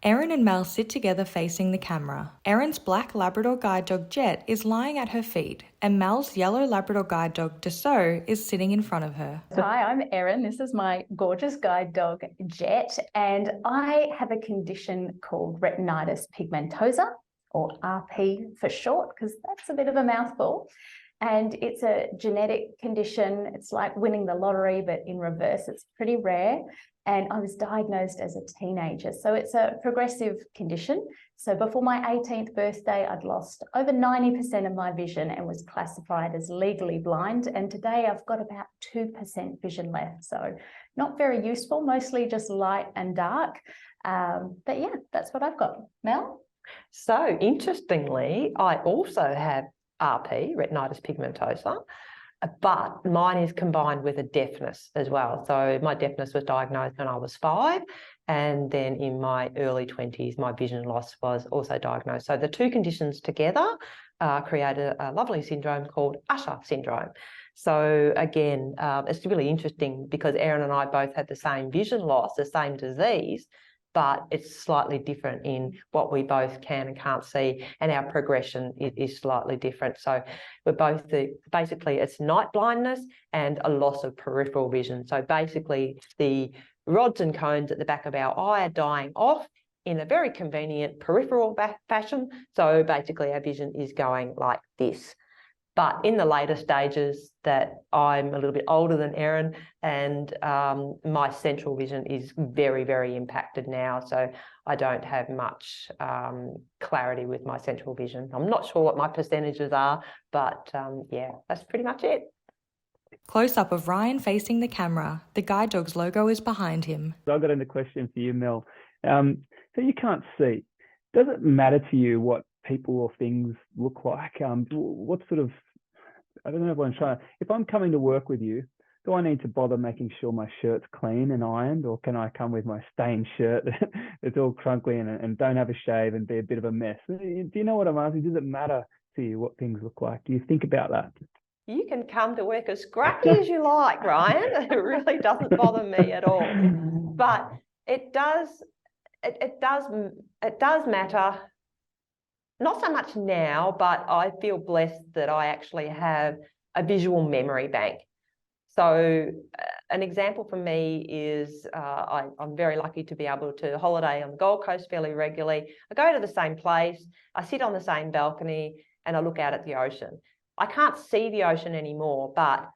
Erin and Mel sit together facing the camera. Erin's black Labrador guide dog Jet is lying at her feet, and Mel's yellow Labrador guide dog Dessau is sitting in front of her. Hi, I'm Erin. This is my gorgeous guide dog Jet, and I have a condition called retinitis pigmentosa, or RP for short, because that's a bit of a mouthful. And it's a genetic condition. It's like winning the lottery, but in reverse. It's pretty rare. And I was diagnosed as a teenager. So it's a progressive condition. So before my 18th birthday, I'd lost over 90% of my vision and was classified as legally blind. And today I've got about 2% vision left. So not very useful, mostly just light and dark. But yeah, that's what I've got. Mel? So interestingly, I also have RP, retinitis pigmentosa, but mine is combined with a deafness as well. So my deafness was diagnosed when I was 5, and then in my early 20s, my vision loss was also diagnosed. So the two conditions together create a lovely syndrome called Usher syndrome. So again, it's really interesting because Erin and I both had the same vision loss, the same disease, but it's slightly different in what we both can and can't see, and our progression is slightly different. So we're both basically it's night blindness and a loss of peripheral vision. So basically the rods and cones at the back of our eye are dying off in a very convenient peripheral fashion. So basically our vision is going like this. But in the later stages that I'm a little bit older than Erin, and my central vision is very, very impacted now. So I don't have much clarity with my central vision. I'm not sure what my percentages are, but yeah, that's pretty much it. Close-up of Ryan facing the camera. The guide dog's logo is behind him. So I've got a question for you, Mel. So you can't see. Does it matter to you what people or things look like? What sort of, I don't know what I'm trying. If I'm coming to work with you, do I need to bother making sure my shirt's clean and ironed, or can I come with my stained shirt that's all crunkly and don't have a shave and be a bit of a mess? Do you know what I'm asking? Does it matter to you what things look like? Do you think about that? You can come to work as scruffy as you like, Ryan. It really doesn't bother me at all. But it does matter. Not so much now, but I feel blessed that I actually have a visual memory bank. So an example for me is I'm very lucky to be able to holiday on the Gold Coast fairly regularly. I go to the same place, I sit on the same balcony, and I look out at the ocean. I can't see the ocean anymore, but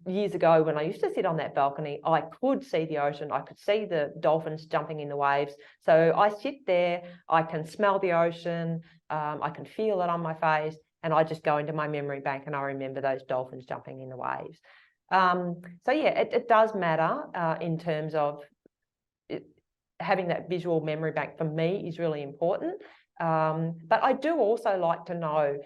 years ago when I used to sit on that balcony, I could see the ocean. I could see the dolphins jumping in the waves. So I sit there, I can smell the ocean, I can feel it on my face, and I just go into my memory bank and I remember those dolphins jumping in the waves. So yeah, it does matter in terms of having that visual memory bank. For me is really important. But I do also like to know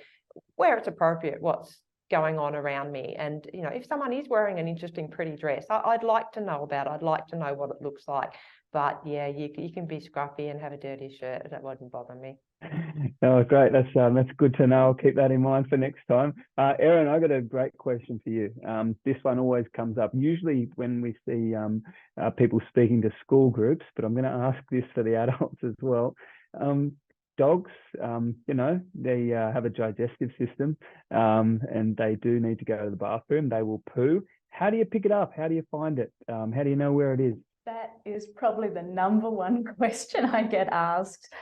where it's appropriate, what's going on around me. And, you know, if someone is wearing an interesting, pretty dress, I'd like to know about it. I'd like to know what it looks like. But yeah, you can be scruffy and have a dirty shirt. That wouldn't bother me. Oh, great. That's good to know. I'll keep that in mind for next time. Erin, I got a great question for you. This one always comes up, usually when we see people speaking to school groups, but I'm going to ask this for the adults as well. Dogs, you know, they have a digestive system and they do need to go to the bathroom. They will poo. How do you pick it up? How do you find it? How do you know where it is? That is probably the number one question I get asked.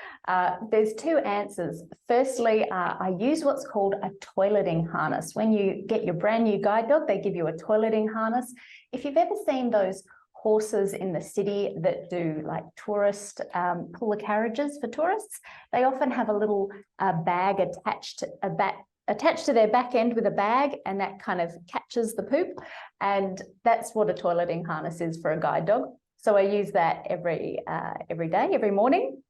There's two answers. Firstly, I use what's called a toileting harness. When you get your brand new guide dog, they give you a toileting harness. If you've ever seen those horses in the city that do like tourist puller carriages for tourists, they often have a little bag attached to their back end with a bag, and that kind of catches the poop. And that's what a toileting harness is for a guide dog. So I use that every day, every morning.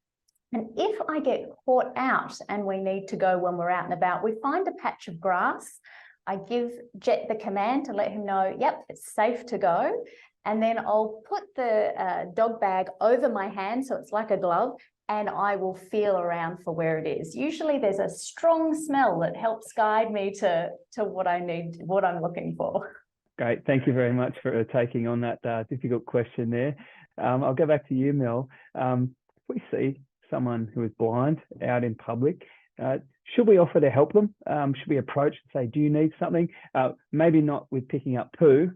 And if I get caught out and we need to go when we're out and about, we find a patch of grass. I give Jet the command to let him know, yep, it's safe to go. And then I'll put the dog bag over my hand, so it's like a glove, and I will feel around for where it is. Usually there's a strong smell that helps guide me to what I need, what I'm looking for. Great. Thank you very much for taking on that difficult question there. I'll go back to you, Mel. we see someone who is blind out in public, should we offer to help them? Should we approach and say, do you need something? Maybe not with picking up poo,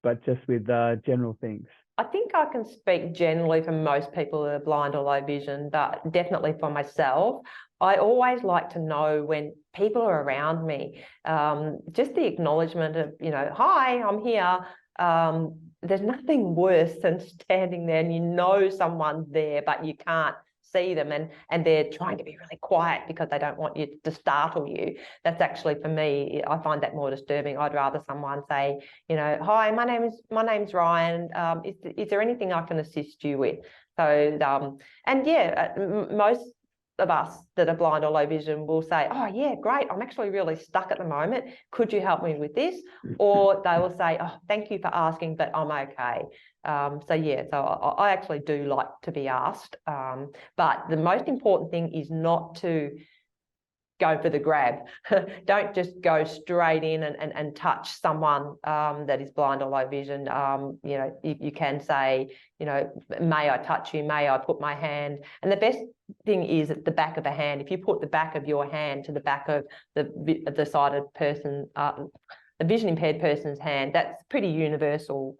but just with general things. I think I can speak generally for most people that are blind or low vision, but definitely for myself, I always like to know when people are around me, just the acknowledgement of, hi, I'm here. There's nothing worse than standing there and you know someone's there, but you can't see them and they're trying to be really quiet because they don't want you to startle you. That's actually, for me, I find that more disturbing. I'd rather someone say, hi, my name's Ryan. Is there anything I can assist you with? So, and yeah, most of us that are blind or low vision will say, oh yeah, great, I'm actually really stuck at the moment. Could you help me with this? Or they will say, oh, thank you for asking, but I'm okay. So I actually do like to be asked. But the most important thing is not to go for the grab. Don't just go straight in and touch someone that is blind or low vision. You can say, may I touch you? May I put my hand? And the best thing is at the back of the hand. If you put the back of your hand to the back of the sighted person, a vision impaired person's hand, that's pretty universal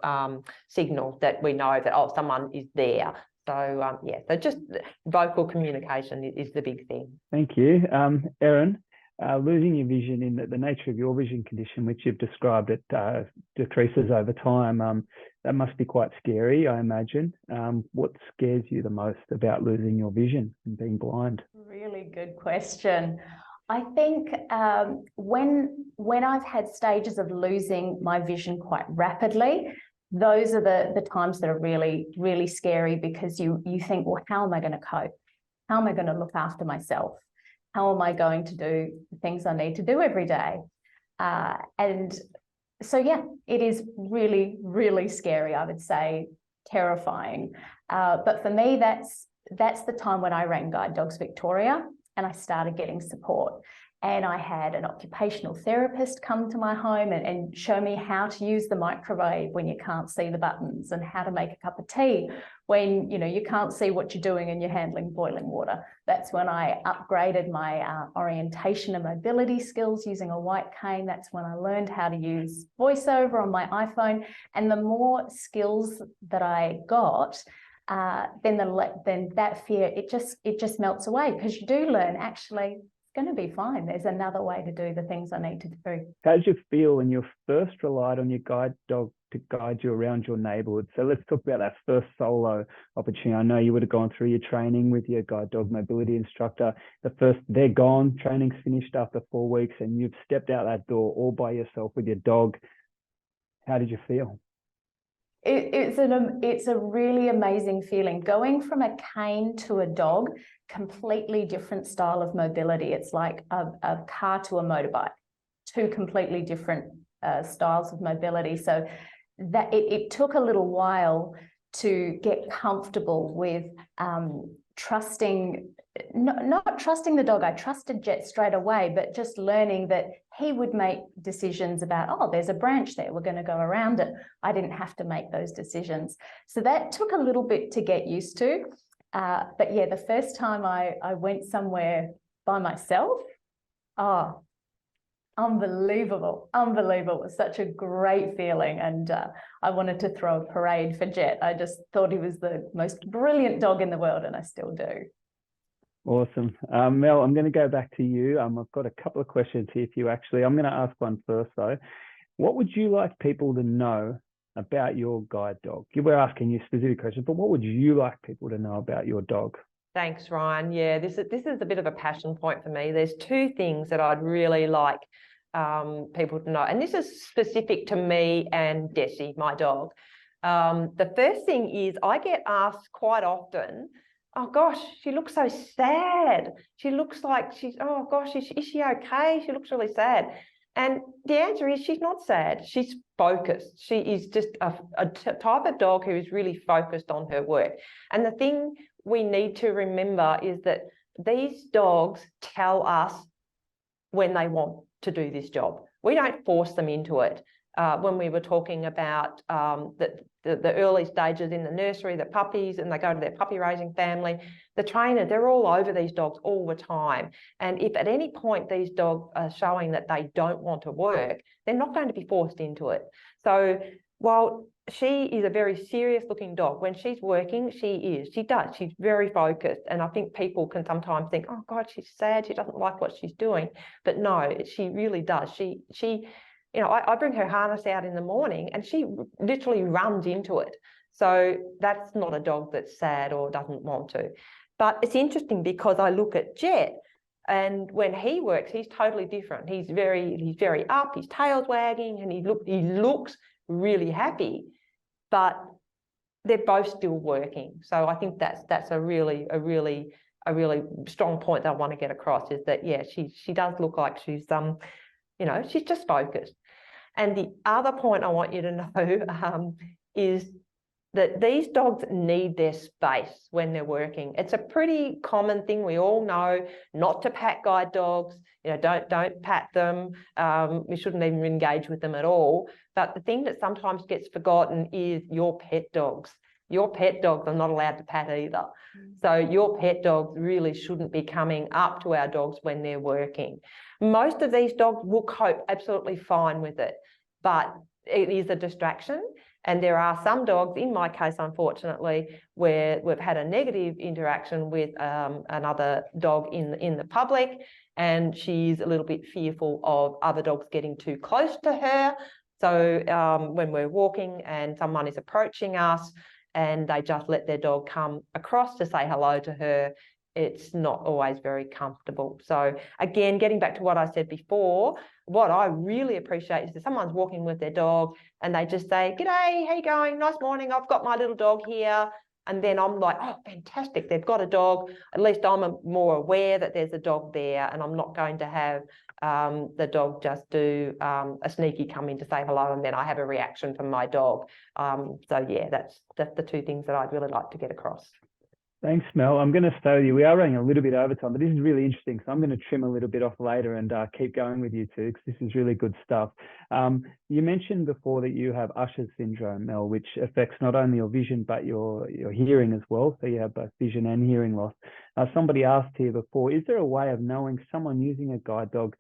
signal that we know that, oh, someone is there. So, so just vocal communication is the big thing. Thank you. Erin, losing your vision in the nature of your vision condition, which you've described, it decreases over time. That must be quite scary, I imagine. What scares you the most about losing your vision and being blind? Really good question. I think when I've had stages of losing my vision quite rapidly, those are the times that are really, really scary, because you think, well, how am I going to cope? How am I going to look after myself? How am I going to do the things I need to do every day? And so, yeah, it is really, really scary, I would say, terrifying. But for me, that's the time when I rang Guide Dogs Victoria and I started getting support. And I had an occupational therapist come to my home and show me how to use the microwave when you can't see the buttons, and how to make a cup of tea when you can't see what you're doing and you're handling boiling water. That's when I upgraded my orientation and mobility skills using a white cane. That's when I learned how to use VoiceOver on my iPhone. And the more skills that I got, then that fear, it just melts away, because you do learn, actually, going to be fine. There's another way to do the things I need to do. How did you feel when you first relied on your guide dog to guide you around your neighbourhood? So let's talk about that first solo opportunity. I know you would have gone through your training with your guide dog mobility instructor. They're gone, training's finished after 4 weeks, and you've stepped out that door all by yourself with your dog. How did you feel? It's a really amazing feeling. Going from a cane to a dog, completely different style of mobility. It's like a car to a motorbike, two completely different styles of mobility. So that it took a little while to get comfortable with not trusting the dog. I trusted Jet straight away, but just learning that he would make decisions about, oh, there's a branch there, we're going to go around it. I didn't have to make those decisions. So that took a little bit to get used to. But yeah, the first time I went somewhere by myself, oh, unbelievable. It was such a great feeling. And I wanted to throw a parade for Jet. I just thought he was the most brilliant dog in the world, and I still do. Awesome. Mel, I'm going to go back to you. I've got a couple of questions here for you, actually. I'm going to ask one first, though. What would you like people to know about your guide dog? We're asking you specific questions, but what would you like people to know about your dog? Thanks, Ryan. Yeah, this is a bit of a passion point for me. There's two things that I'd really like people to know, and this is specific to me and Desi, my dog. The first thing is, I get asked quite often, oh gosh, she looks so sad. She looks like oh gosh, is she okay? She looks really sad. And the answer is, she's not sad. She's focused. She is just a type of dog who is really focused on her work. And the thing we need to remember is that these dogs tell us when they want to do this job. We don't force them into it. when we were talking about the early stages in the nursery, the puppies, and they go to their puppy raising family, the trainer, they're all over these dogs all the time. And if at any point these dogs are showing that they don't want to work, they're not going to be forced into it. So while she is a very serious looking dog, when she's working, she's very focused. And I think people can sometimes think, oh God, she's sad, she doesn't like what she's doing. But no, she really does. She you know, I bring her harness out in the morning and she literally runs into it. So that's not a dog that's sad or doesn't want to. But it's interesting because I look at Jet, and when he works, he's totally different. He's very up, his tail's wagging, and he looks really happy. But they're both still working. So I think that's a really strong point that I want to get across, is that yeah, she does look like she's you know, she's just focused. And the other point I want you to know is that these dogs need their space when they're working. It's a pretty common thing. We all know not to pat guide dogs. You know, don't pat them. We shouldn't even engage with them at all. But the thing that sometimes gets forgotten is your pet dogs. Your pet dogs are not allowed to pat either. So your pet dogs really shouldn't be coming up to our dogs when they're working. Most of these dogs will cope absolutely fine with it, but it is a distraction. And there are some dogs, in my case, unfortunately, where we've had a negative interaction with another dog in the public, and she's a little bit fearful of other dogs getting too close to her. So when we're walking and someone is approaching us and they just let their dog come across to say hello to her, it's not always very comfortable. So again, getting back to what I said before, what I really appreciate is that someone's walking with their dog and they just say, "G'day, how you going? Nice morning. I've got my little dog here." And then I'm like, oh, fantastic, they've got a dog. At least I'm more aware that there's a dog there, and I'm not going to have the dog just do a sneaky come in to say hello and then I have a reaction from my dog. So yeah, that's the two things that I'd really like to get across. Thanks, Mel. I'm going to stay with you. We are running a little bit over time, but this is really interesting. So I'm going to trim a little bit off later and keep going with you two, because this is really good stuff. You mentioned before that you have Usher's syndrome, Mel, which affects not only your vision, but your hearing as well. So you have both vision and hearing loss. Somebody asked here before, is there a way of knowing someone using a guide dog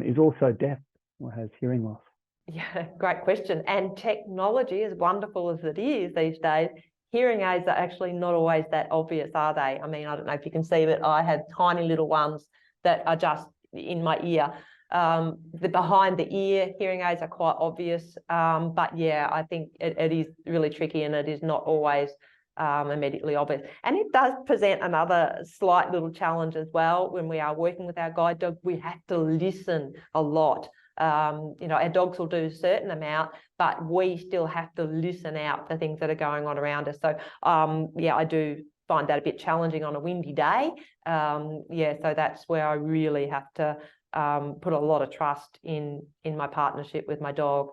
is also deaf or has hearing loss? Yeah, great question. And technology, as wonderful as it is these days, hearing aids are actually not always that obvious, are they? I mean, I don't know if you can see, but I have tiny little ones that are just in my ear. The behind the ear hearing aids are quite obvious. But yeah, I think it is really tricky, and it is not always immediately obvious. And it does present another slight little challenge as well. When we are working with our guide dog, we have to listen a lot. You know, our dogs will do a certain amount, but we still have to listen out for things that are going on around us. So yeah, I do find that a bit challenging on a windy day. Yeah, so that's where I really have to put a lot of trust in my partnership with my dog,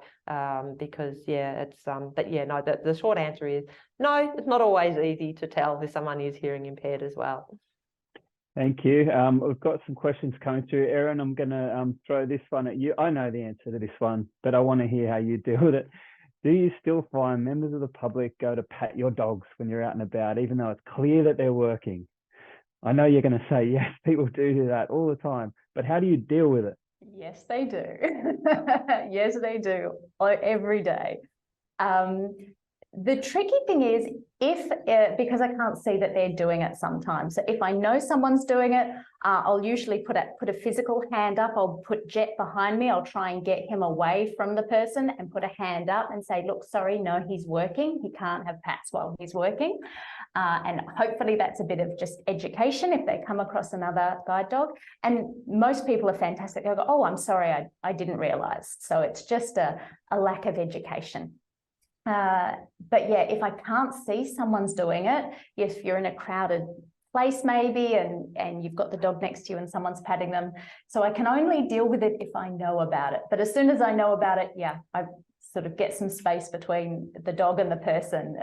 because yeah, it's but yeah, no, the short answer is no, it's not always easy to tell if someone is hearing impaired as well. Thank you. We've got some questions coming through. Erin, I'm going to throw this one at you. I know the answer to this one, but I want to hear how you deal with it. Do you still find members of the public go to pat your dogs when you're out and about, even though it's clear that they're working? I know you're going to say, yes, people do that all the time, but how do you deal with it? Yes, they do. Yes, they do. Every day. The tricky thing is because I can't see that they're doing it sometimes. So if I know someone's doing it, I'll usually put a physical hand up. I'll put Jet behind me. I'll try and get him away from the person and put a hand up and say, look, sorry, no, he's working. He can't have pats while he's working. And hopefully that's a bit of just education if they come across another guide dog. And most people are fantastic. They'll go, oh, I'm sorry, I didn't realize. So it's just a lack of education. But yeah, if I can't see someone's doing it, if you're in a crowded place maybe and you've got the dog next to you and someone's patting them, so I can only deal with it if I know about it. But as soon as I know about it, yeah, sort of get some space between the dog and the person,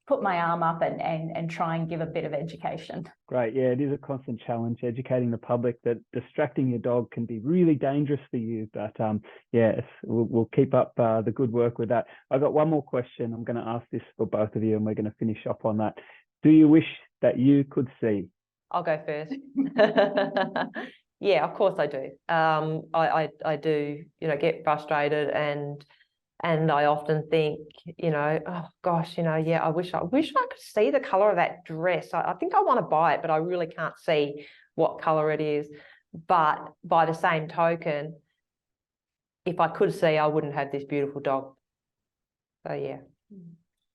put my arm up and try and give a bit of education. Great. Yeah, it is a constant challenge educating the public that distracting your dog can be really dangerous for you. But yeah, we'll keep up the good work with that. I've got one more question. I'm going to ask this for both of you, and we're going to finish up on that. Do you wish that you could see? I'll go first. Yeah, of course I do. I do, get frustrated and I often think, oh gosh, yeah, I wish I could see the color of that dress. I think I want to buy it, but I really can't see what color it is. But by the same token, if I could see, I wouldn't have this beautiful dog. So yeah.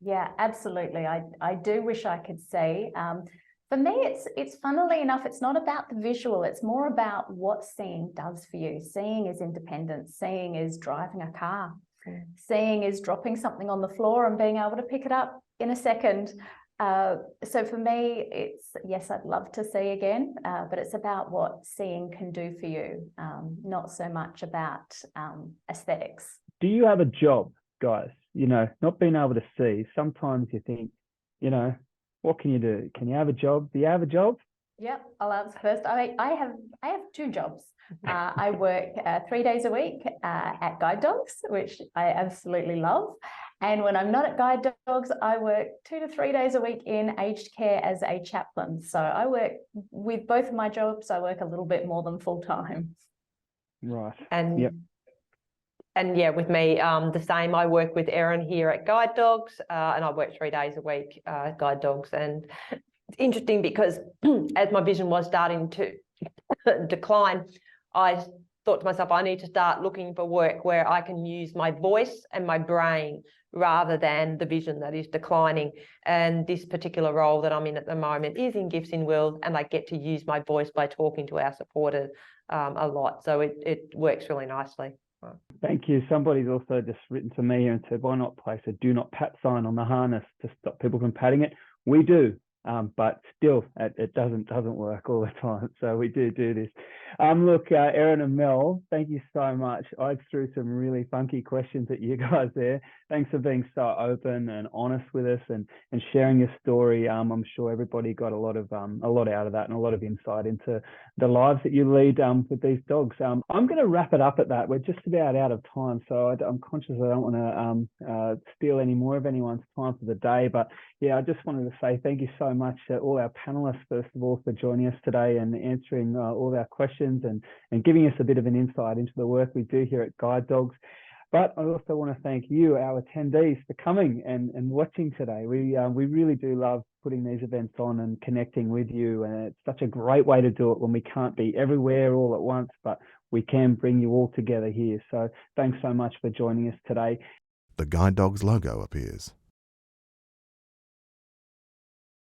Yeah, absolutely. I do wish I could see. For me, it's funnily enough, it's not about the visual. It's more about what seeing does for you. Seeing is independence. Seeing is driving a car. Seeing is dropping something on the floor and being able to pick it up in a second. So for me, it's, yes, I'd love to see again, but it's about what seeing can do for you, not so much about aesthetics. Do you have a job, guys? Not being able to see. Sometimes you think, what can you do? Can you have a job? Do you have a job? Yep, I'll answer first. I have two jobs. I work 3 days a week at Guide Dogs, which I absolutely love. And when I'm not at Guide Dogs, I work 2 to 3 days a week in aged care as a chaplain. So I work with both of my jobs. I work a little bit more than full time. Right. And yep. And yeah, with me, the same. I work with Erin here at Guide Dogs, and I work 3 days a week at Guide Dogs. And it's interesting because as my vision was starting to decline, I thought to myself, I need to start looking for work where I can use my voice and my brain rather than the vision that is declining. And this particular role that I'm in at the moment is in Gifts in Wills, and I get to use my voice by talking to our supporters a lot. So it works really nicely. Thank you. Somebody's also just written to me and said, why not place a do not pat sign on the harness to stop people from patting it? We do, but still it doesn't work all the time. So we do this. Look, Erin and Mel, thank you so much. I threw some really funky questions at you guys there. Thanks for being so open and honest with us and sharing your story. I'm sure everybody got a lot out of that and a lot of insight into the lives that you lead with these dogs. I'm going to wrap it up at that. We're just about out of time, so I'm conscious I don't want to steal any more of anyone's time for the day. But yeah, I just wanted to say thank you so much to all our panelists, first of all, for joining us today and answering all our questions and giving us a bit of an insight into the work we do here at Guide Dogs. But I also want to thank you, our attendees, for coming and watching today. We really do love putting these events on and connecting with you. And it's such a great way to do it when we can't be everywhere all at once, but we can bring you all together here. So thanks so much for joining us today. The Guide Dogs logo appears.